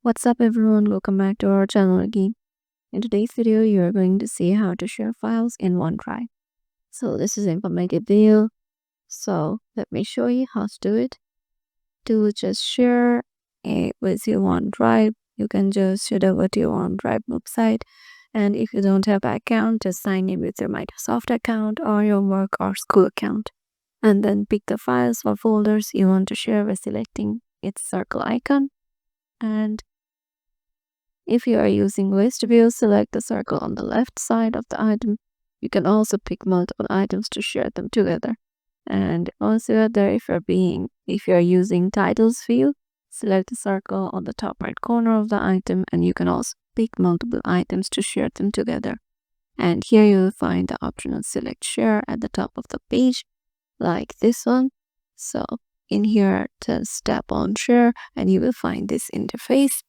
What's up everyone, welcome back to our channel again. In today's video, you are going to see how to share files in OneDrive. So this is an informative video. So let me show you how to do it. To just share it with your OneDrive, you can just head over to your OneDrive website. And if you don't have an account, just sign in with your Microsoft account or your work or school account. And then pick the files or folders you want to share by selecting its circle icon. And if you are using list view, select the circle on the left side of the item. You can also pick multiple items to share them together. And also if you're using titles view, select the circle on the top right corner of the item, and you can also pick multiple items to share them together. And here you will find the option of select share at the top of the page, like this one. So in here, just tap on share and you will find this interface.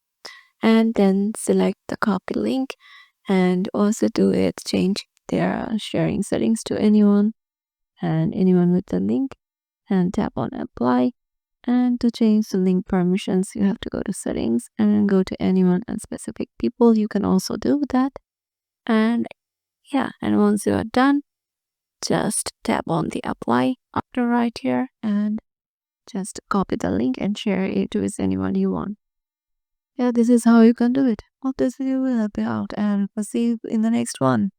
And then select the copy link and also change their sharing settings to anyone with the link, and tap on apply. And to change the link permissions, you have to go to settings and go to anyone and specific people. You can also do that. And yeah, and once you are done, just tap on the apply after right here and just copy the link and share it with anyone you want. Yeah, this is how you can do it. Hope this video will help you out, and we'll see you in the next one.